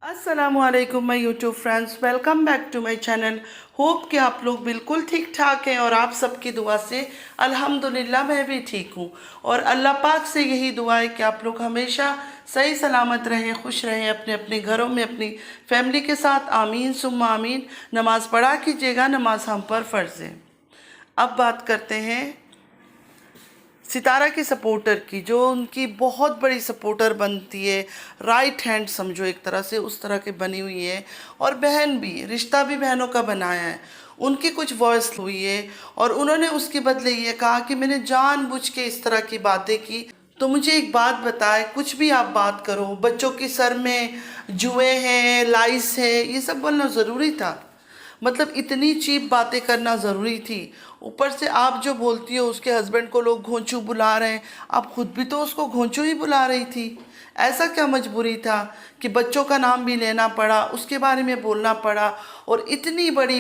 अस्सलामुअलैकुम my YouTube friends, welcome back to my channel. Hope कि आप लोग बिल्कुल ठीक ठाक हैं और आप सबकी दुआ से अल्हम्दुलिल्लाह मैं भी ठीक हूँ। और अल्लाह पाक से यही दुआ है कि आप लोग हमेशा सही सलामत रहें, खुश रहें अपने अपने घरों में अपनी फैमिली के साथ। आमीन सुम्मा आमीन। नमाज़ पढ़ा कीजिएगा, नमाज हम पर फ़र्ज़ है। अब बात करते हैं सितारा की सपोर्टर की, जो उनकी बहुत बड़ी सपोर्टर बनती है, राइट हैंड समझो एक तरह से, उस तरह की बनी हुई है। और बहन भी, रिश्ता भी बहनों का बनाया है। उनकी कुछ वॉइस हुई है और उन्होंने उसके बदले ये कहा कि मैंने जानबूझ के इस तरह की बातें की। तो मुझे एक बात बताए, कुछ भी आप बात करो, बच्चों के सर में जुए हैं, लाइस है, ये सब बोलना ज़रूरी था? मतलब इतनी चीप बातें करना ज़रूरी थी? ऊपर से आप जो बोलती हो उसके हस्बैंड को लोग घोंचू बुला रहे हैं, आप खुद भी तो उसको घोंचू ही बुला रही थी। ऐसा क्या मजबूरी था कि बच्चों का नाम भी लेना पड़ा, उसके बारे में बोलना पड़ा? और इतनी बड़ी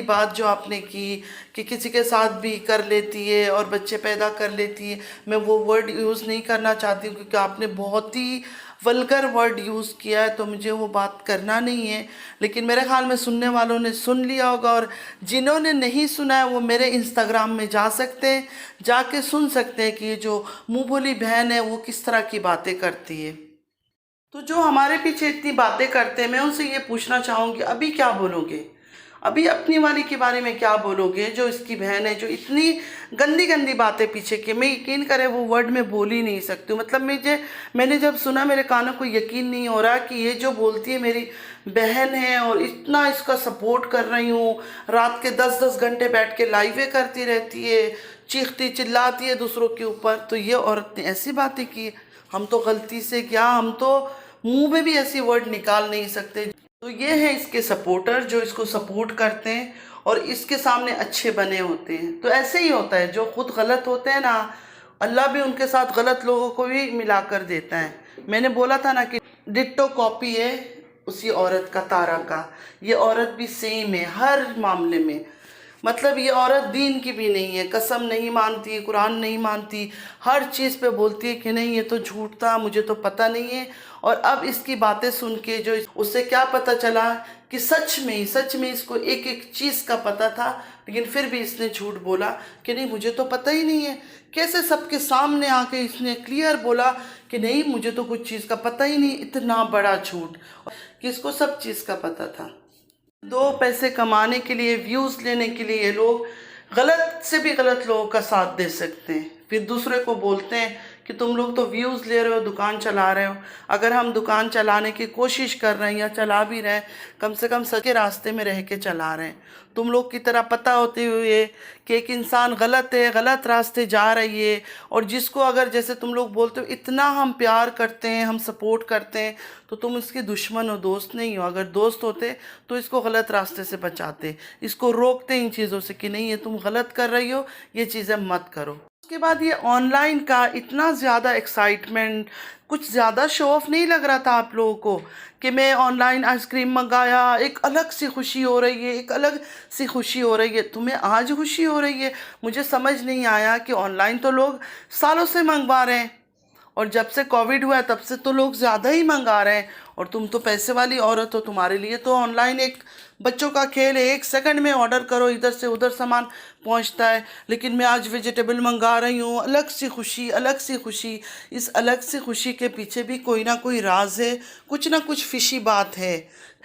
बात जो आपने की कि किसी के साथ भी कर लेती है और बच्चे पैदा कर लेती है। मैं वो वर्ड यूज़ नहीं करना चाहती हूँ क्योंकि आपने बहुत ही वल्गर वर्ड यूज़ किया है, तो मुझे वो बात करना नहीं है। लेकिन मेरे ख्याल में सुनने वालों ने सुन लिया होगा, और जिन्होंने नहीं सुना है वो मेरे इंस्टाग्राम में जा सकते हैं, जाके सुन सकते हैं कि ये जो मुँह बोली बहन है वो किस तरह की बातें करती है। तो जो हमारे पीछे इतनी बातें करते हैं, मैं उनसे ये पूछना चाहूँगी, अभी क्या बोलोगे? अभी अपनी वाली के बारे में क्या बोलोगे, जो इसकी बहन है, जो इतनी गंदी गंदी बातें पीछे की? मैं यकीन करे वो वर्ड में बोल ही नहीं सकती हूँ। मतलब मैंने जब सुना मेरे कानों को यकीन नहीं हो रहा कि ये जो बोलती है मेरी बहन है और इतना इसका सपोर्ट कर रही हूँ। रात के 10-10 घंटे बैठ के लाइवें करती रहती है, चीखती चिल्लाती है दूसरों के ऊपर। तो ये औरत ने ऐसी बातें की? हम तो गलती से क्या, हम तो मुंह में भी ऐसी वर्ड निकाल नहीं सकते। तो ये है इसके सपोर्टर जो इसको सपोर्ट करते हैं और इसके सामने अच्छे बने होते हैं। तो ऐसे ही होता है, जो खुद गलत होते हैं ना, अल्लाह भी उनके साथ गलत लोगों को भी मिला कर देता है। मैंने बोला था ना कि डिट्टो कॉपी है उसी औरत का, तारा का। ये औरत भी सेम है हर मामले में। मतलब ये औरत दीन की भी नहीं है, कसम नहीं मानती, कुरान नहीं मानती, हर चीज़ पे बोलती है कि नहीं ये तो झूठ था, मुझे तो पता नहीं है। और अब इसकी बातें सुन के जो उससे क्या पता चला कि सच में इसको एक एक चीज़ का पता था, लेकिन फिर भी इसने झूठ बोला कि नहीं मुझे तो पता ही नहीं है। कैसे सबके सामने आके इसने क्लियर बोला कि नहीं मुझे तो कुछ चीज़ का पता ही नहीं। इतना बड़ा झूठ कि इसको सब चीज़ का पता था। दो पैसे कमाने के लिए, व्यूज़ लेने के लिए, ये लोग गलत से भी गलत लोगों का साथ दे सकते हैं। फिर दूसरे को बोलते हैं कि तुम लोग तो व्यूज़ ले रहे हो, दुकान चला रहे हो। अगर हम दुकान चलाने की कोशिश कर रहे हैं या चला भी रहे हैं, कम से कम सच के रास्ते में रह के चला रहे हैं। तुम लोग की तरह पता होते हुए कि एक इंसान गलत है, गलत रास्ते जा रही है, और जिसको अगर जैसे तुम लोग बोलते हो इतना हम प्यार करते हैं, हम सपोर्ट करते हैं, तो तुम इसके दुश्मन हो, दोस्त नहीं हो। अगर दोस्त होते तो इसको गलत रास्ते से बचाते, इसको रोकते इन चीज़ों से कि नहीं ये तुम गलत कर रही हो, ये चीज़ें मत करो। उसके बाद ये ऑनलाइन का इतना ज़्यादा एक्साइटमेंट, कुछ ज़्यादा शो ऑफ नहीं लग रहा था आप लोगों को कि मैं ऑनलाइन आइसक्रीम मंगाया, एक अलग सी खुशी हो रही है, एक अलग सी खुशी हो रही है। तुम्हें आज खुशी हो रही है? मुझे समझ नहीं आया कि ऑनलाइन तो लोग सालों से मंगवा रहे हैं, और जब से कोविड हुआ है तब से तो लोग ज़्यादा ही मंगा रहे हैं। और तुम तो पैसे वाली औरत हो, तुम्हारे लिए तो ऑनलाइन एक बच्चों का खेल है, 1 सेकंड में ऑर्डर करो, इधर से उधर सामान पहुंचता है। लेकिन मैं आज वेजिटेबल मंगा रही हूँ, अलग सी खुशी, अलग सी खुशी। इस अलग सी खुशी के पीछे भी कोई ना कोई राज है, कुछ ना कुछ फिशी बात है।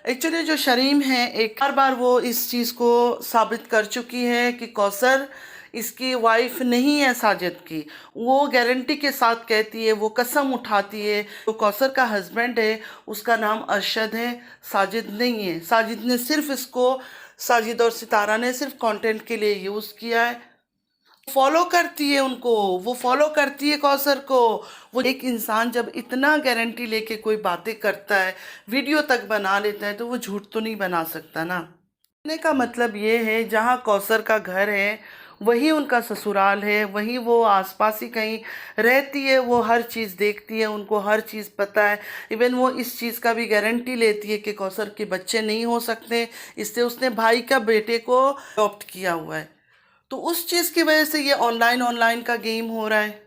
एक्चुअली जो शरीम है, एक बार बार वो इस चीज़ को साबित कर चुकी है कि कौसर इसकी वाइफ नहीं है साजिद की। वो गारंटी के साथ कहती है, वो कसम उठाती है। तो कौसर का हस्बैंड है, उसका नाम अरशद है, साजिद नहीं है। साजिद ने सिर्फ इसको, साजिद और सितारा ने सिर्फ कंटेंट के लिए यूज़ किया है। फॉलो करती है उनको, वो फॉलो करती है कौसर को। वो एक इंसान जब इतना गारंटी लेके कोई बातें करता है, वीडियो तक बना लेता है, तो वो झूठ तो नहीं बना सकता ना। कहने का मतलब ये है, जहाँ कौसर का घर है वही उनका ससुराल है, वहीं वो आसपास ही कहीं रहती है। वो हर चीज़ देखती है, उनको हर चीज़ पता है। इवन वो इस चीज़ का भी गारंटी लेती है कि कौसर के बच्चे नहीं हो सकते, इसलिए उसने भाई का बेटे को अडॉप्ट किया हुआ है। तो उस चीज़ की वजह से ये ऑनलाइन ऑनलाइन का गेम हो रहा है,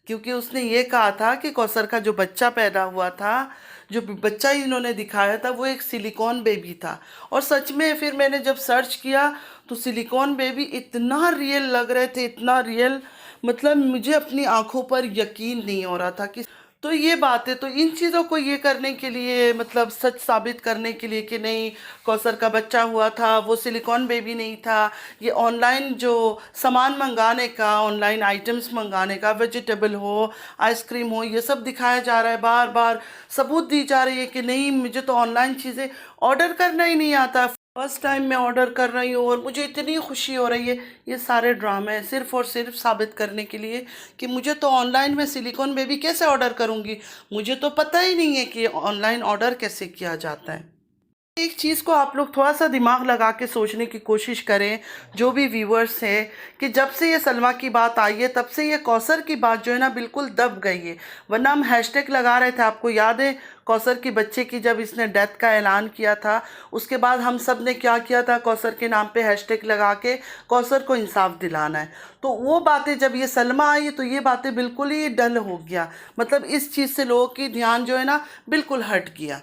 क्योंकि उसने ये कहा था कि कौसर का जो बच्चा पैदा हुआ था, जो बच्चा इन्होंने दिखाया था वो एक सिलिकॉन बेबी था। और सच में फिर मैंने जब सर्च किया तो सिलिकॉन बेबी इतना रियल लग रहे थे, इतना रियल, मतलब मुझे अपनी आंखों पर यकीन नहीं हो रहा था कि तो ये बात है। तो इन चीज़ों को ये करने के लिए, मतलब सच साबित करने के लिए कि नहीं कौसर का बच्चा हुआ था, वो सिलिकॉन बेबी नहीं था, ये ऑनलाइन जो सामान मंगाने का, ऑनलाइन आइटम्स मंगाने का, वेजिटेबल हो, आइसक्रीम हो, ये सब दिखाया जा रहा है, बार बार सबूत दी जा रही है कि नहीं मुझे तो ऑनलाइन चीज़ें ऑर्डर करना ही नहीं आता, फर्स्ट टाइम मैं ऑर्डर कर रही हूँ और मुझे इतनी खुशी हो रही है। ये सारे ड्रामे हैं सिर्फ और सिर्फ साबित करने के लिए कि मुझे तो ऑनलाइन में सिलिकॉन बेबी कैसे ऑर्डर करूँगी, मुझे तो पता ही नहीं है कि ऑनलाइन ऑर्डर कैसे किया जाता है। एक चीज़ को आप लोग थोड़ा सा दिमाग लगा के सोचने की कोशिश करें, जो भी व्यूअर्स हैं, कि जब से ये सलमा की बात आई है तब से ये कौसर की बात जो है ना बिल्कुल दब गई है। वरना हम हैशटैग लगा रहे थे, आपको याद है कौसर की बच्चे की जब इसने डेथ का ऐलान किया था उसके बाद हम सब ने क्या किया था, कौसर के नाम पे हैशटैग लगा के कौसर को इंसाफ दिलाना है। तो वो बातें जब ये सलमा आई तो ये बातें बिल्कुल ही डल हो गया, मतलब इस चीज़ से लोगों की ध्यान जो है ना बिल्कुल हट गया।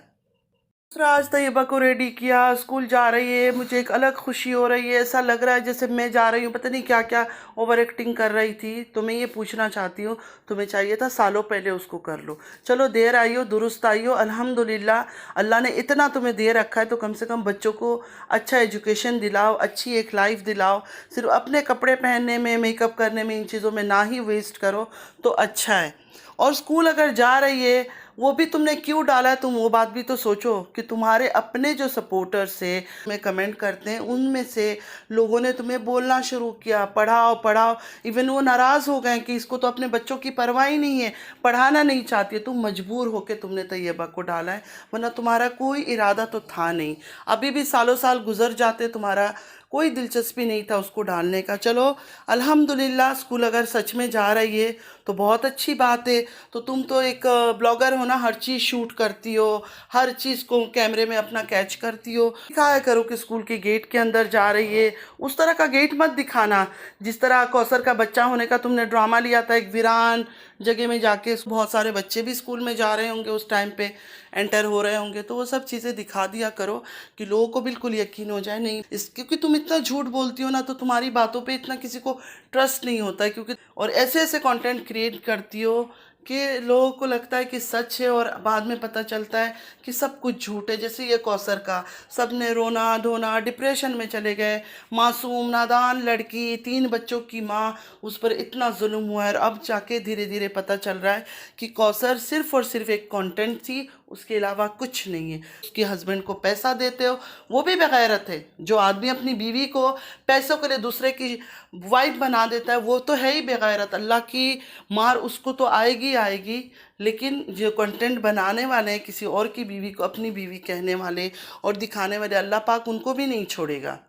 आज तैयबा को रेडी किया, स्कूल जा रही है, मुझे एक अलग खुशी हो रही है, ऐसा लग रहा है जैसे मैं जा रही हूँ, पता नहीं क्या क्या ओवर एक्टिंग कर रही थी। तो मैं ये पूछना चाहती हूँ, तुम्हें चाहिए था सालों पहले उसको कर लो, चलो देर आई हो दुरुस्त आई हो, अल्हम्दुलिल्लाह अल्लाह ने इतना तुम्हें दे रखा है तो कम से कम बच्चों को अच्छा एजुकेशन दिलाओ, अच्छी एक लाइफ दिलाओ, सिर्फ अपने कपड़े पहनने में, मेकअप करने में, इन चीज़ों में ना ही वेस्ट करो तो अच्छा है। और स्कूल अगर जा रही है वो भी तुमने क्यों डाला है, तुम वो बात भी तो सोचो कि तुम्हारे अपने जो सपोर्टर्स है तुम्हें कमेंट करते हैं उनमें से लोगों ने तुम्हें बोलना शुरू किया पढ़ाओ पढ़ाओ, इवन वो नाराज़ हो गए कि इसको तो अपने बच्चों की परवाह ही नहीं है, पढ़ाना नहीं चाहती है। तुम मजबूर होकर तुमने तैयबा को डाला है, वरना तुम्हारा कोई इरादा तो था नहीं। अभी भी सालों साल गुजर जाते, तुम्हारा कोई दिलचस्पी नहीं था उसको डालने का। चलो अल्हम्दुलिल्लाह स्कूल अगर सच में जा रही है तो बहुत अच्छी बात है। तो तुम तो एक ब्लॉगर हो ना, हर चीज़ शूट करती हो, हर चीज़ को कैमरे में अपना कैच करती हो, दिखाया करो कि स्कूल के गेट के अंदर जा रही है। उस तरह का गेट मत दिखाना जिस तरह कौसर का बच्चा होने का तुमने ड्रामा लिया था, एक वीरान जगह में जाके, बहुत सारे बच्चे भी स्कूल में जा रहे होंगे उस टाइम पे, एंटर हो रहे होंगे, तो वो सब चीज़ें दिखा दिया करो कि लोगों को बिल्कुल यकीन हो जाए। नहीं इस क्योंकि तुम इतना झूठ बोलती हो ना तो तुम्हारी बातों पे इतना किसी को ट्रस्ट नहीं होता है, क्योंकि और ऐसे ऐसे कंटेंट क्रिएट करती हो कि लोगों को लगता है कि सच है और बाद में पता चलता है कि सब कुछ झूठ है। जैसे ये कौसर का, सब ने रोना धोना, डिप्रेशन में चले गए, मासूम नादान लड़की, 3 बच्चों की माँ, उस पर इतना जुल्म हुआ है। और अब जाके धीरे धीरे पता चल रहा है कि कौसर सिर्फ और सिर्फ एक कंटेंट थी, उसके अलावा कुछ नहीं है। उसके हस्बैंड को पैसा देते हो वो भी बेगैरत है। जो आदमी अपनी बीवी को पैसों के लिए दूसरे की वाइफ बना देता है वो तो है ही बेगैरत, अल्लाह की मार उसको तो आएगी आएगी। लेकिन जो कंटेंट बनाने वाले हैं, किसी और की बीवी को अपनी बीवी कहने वाले और दिखाने वाले, अल्लाह पाक उनको भी नहीं छोड़ेगा।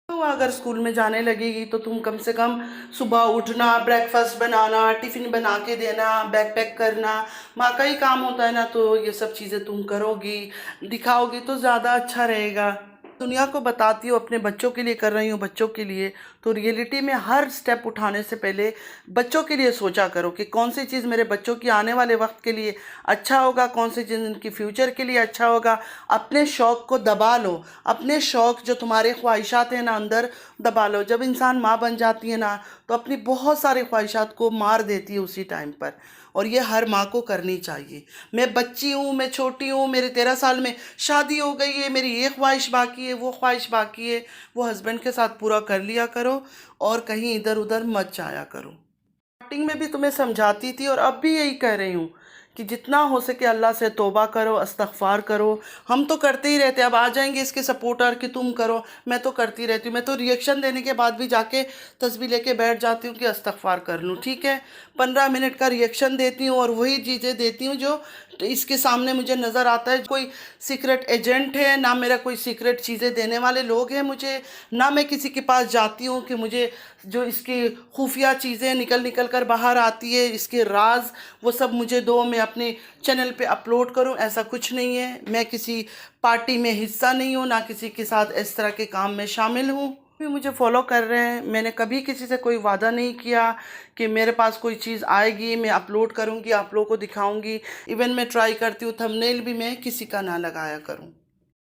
तो अगर स्कूल में जाने लगेगी तो तुम कम से कम सुबह उठना, ब्रेकफास्ट बनाना, टिफ़िन बना के देना, बैग पैक करना, माँ का ही काम होता है ना, तो ये सब चीज़ें तुम करोगी, दिखाओगी तो ज़्यादा अच्छा रहेगा। दुनिया को बताती हूँ अपने बच्चों के लिए कर रही हूँ, बच्चों के लिए, तो रियलिटी में हर स्टेप उठाने से पहले बच्चों के लिए सोचा करो कि कौन सी चीज़ मेरे बच्चों की आने वाले वक्त के लिए अच्छा होगा, कौन सी चीज़ उनकी फ्यूचर के लिए अच्छा होगा। अपने शौक़ को दबा लो, अपने शौक़ जो तुम्हारे ख्वाहिशात हैं ना अंदर दबा लो। जब इंसान माँ बन जाती है ना तो अपनी बहुत सारी ख्वाहिशात को मार देती है उसी टाइम पर, और ये हर माँ को करनी चाहिए। मैं बच्ची हूँ, मैं छोटी हूँ, मेरे 13 साल में शादी हो गई है, मेरी ये ख्वाहिश बाकी है, वो ख्वाहिश बाकी है, वो हस्बैंड के साथ पूरा कर लिया करो और कहीं इधर उधर मत जाया करो। स्टार्टिंग में भी तुम्हें समझाती थी और अब भी यही कह रही हूँ कि जितना हो सके अल्लाह से तौबा करो, इस्तग़फ़ार करो। हम तो करते ही रहते हैं, अब आ जाएंगे इसके सपोर्टर कि तुम करो, मैं तो करती रहती हूँ। मैं तो रिएक्शन देने के बाद भी जाके तस्बीह लेके बैठ जाती हूँ कि इस्तग़फ़ार कर लूँ, ठीक है। 15 मिनट का रिएक्शन देती हूँ और वही चीज़ें देती हूँ जो इसके सामने मुझे नज़र आता है। कोई सीक्रेट एजेंट है ना, मेरा कोई सीक्रेट चीज़ें देने वाले लोग हैं मुझे, ना मैं किसी के पास जाती हूँ कि मुझे जो इसकी खुफिया चीज़ें निकल निकल कर बाहर आती है, इसके राज, वो सब मुझे दो, मैं अपने चैनल पे अपलोड करूं। ऐसा कुछ नहीं है। मैं किसी पार्टी में हिस्सा नहीं हूं, ना किसी के साथ इस तरह के काम में शामिल हूं। भी मुझे फॉलो कर रहे हैं। मैंने कभी किसी से कोई वादा नहीं किया कि मेरे पास कोई चीज़ आएगी मैं अपलोड करूँगी, आप लोगों को दिखाऊंगी। इवन मैं ट्राई करती हूँ थंबनेल भी मैं किसी का ना लगाया करूँ।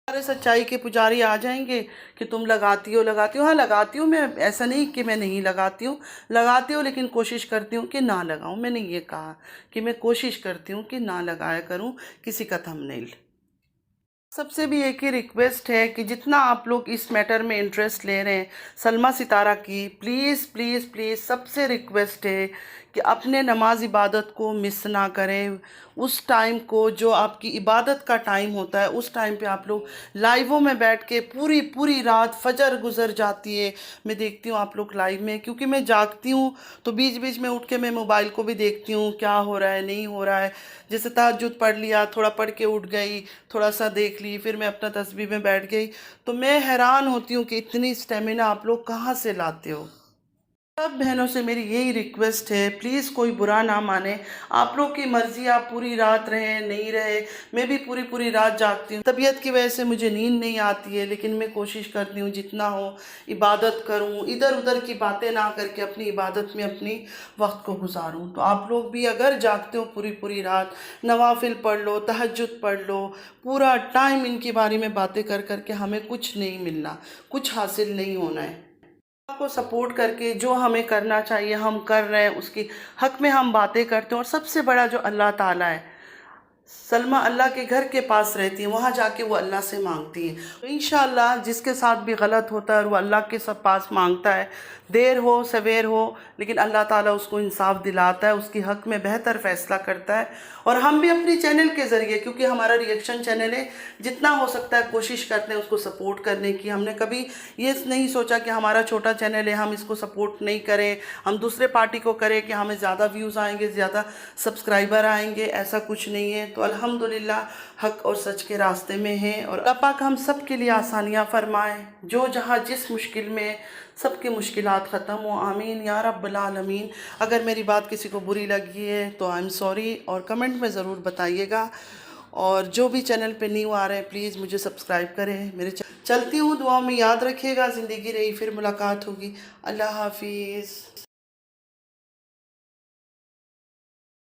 सारे सच्चाई के पुजारी आ जाएंगे कि तुम लगाती हो। हाँ लगाती हूँ मैं, ऐसा नहीं कि मैं नहीं लगाती हूँ, लगाती हूँ, लेकिन कोशिश करती हूँ कि ना लगाऊँ। मैंने ये कहा कि मैं कोशिश करती हूँ कि ना लगाया करूँ किसी का थंबनेल। सबसे भी एक ही रिक्वेस्ट है कि जितना आप लोग इस मैटर में इंटरेस्ट ले रहे हैं सलमा सितारा की, प्लीज़ प्लीज़ प्लीज़ सबसे रिक्वेस्ट है कि अपने नमाज इबादत को मिस ना करें। उस टाइम को जो आपकी इबादत का टाइम होता है उस टाइम पे आप लोग लाइवों में बैठ के पूरी पूरी रात फजर गुजर जाती है। मैं देखती हूँ आप लोग लाइव में, क्योंकि मैं जागती हूँ तो बीच बीच में उठ के मैं मोबाइल को भी देखती हूँ क्या हो रहा है नहीं हो रहा है। जैसे तहज्जुद पढ़ लिया, थोड़ा पढ़ के उठ गई, थोड़ा सा देख ली, फिर मैं अपना तस्बीह में बैठ गई। तो मैं हैरान होती हूँ कि इतनी स्टेमिना आप लोग कहाँ से लाते हो। सब बहनों से मेरी यही रिक्वेस्ट है, प्लीज़ कोई बुरा ना माने, आप लोग की मर्ज़ी, आप पूरी रात रहे नहीं रहे। मैं भी पूरी पूरी रात जागती हूँ, तबीयत की वजह से मुझे नींद नहीं आती है, लेकिन मैं कोशिश करती हूँ जितना हो इबादत करूँ, इधर उधर की बातें ना करके अपनी इबादत में अपनी वक्त को गुजारूँ। तो आप लोग भी अगर जागते हो पूरी पूरी रात, नवाफिल पढ़ लो, तहज्जुद पढ़ लो, पूरा टाइम इनके बारे में बातें कर करके हमें कुछ नहीं मिलना, कुछ हासिल नहीं होना है। आपको सपोर्ट करके जो हमें करना चाहिए हम कर रहे हैं, उसकी हक में हम बातें करते हैं। और सबसे बड़ा जो अल्लाह ताला है, सलमा अल्लाह के घर के पास रहती है, वहाँ जाके वो अल्लाह से मांगती है। तो इंशाअल्लाह जिसके साथ भी गलत होता है और वो अल्लाह के सब पास मांगता है, देर हो सवेर हो, लेकिन अल्लाह ताला उसको इंसाफ दिलाता है, उसकी हक में बेहतर फ़ैसला करता है। और हम भी अपनी चैनल के ज़रिए, क्योंकि हमारा रिएक्शन चैनल है, जितना हो सकता है कोशिश करते हैं उसको सपोर्ट करने की। हमने कभी ये नहीं सोचा कि हमारा छोटा चैनल है हम इसको सपोर्ट नहीं करें, हम दूसरे पार्टी को करें कि हमें ज़्यादा व्यूज़ आएंगे, ज़्यादा सब्सक्राइबर आएंगे। ऐसा कुछ नहीं है। तो अल्हम्दुलिल्लाह हक और सच के रास्ते में हैं और अल्लाह पाक हम सब के लिए आसानियाँ फरमाएँ, जो जहाँ जिस मुश्किल में सबकी मुश्किलात ख़त्म हो, आमीन या रब्बल आलमीन। अगर मेरी बात किसी को बुरी लगी है तो आई एम सॉरी, और कमेंट में ज़रूर बताइएगा। और जो भी चैनल पे न्यू आ रहे हैं प्लीज़ मुझे सब्सक्राइब करें। चलती हूँ, दुआओं में याद रखिएगा। ज़िंदगी रही फिर मुलाकात होगी। अल्लाह हाफिज़।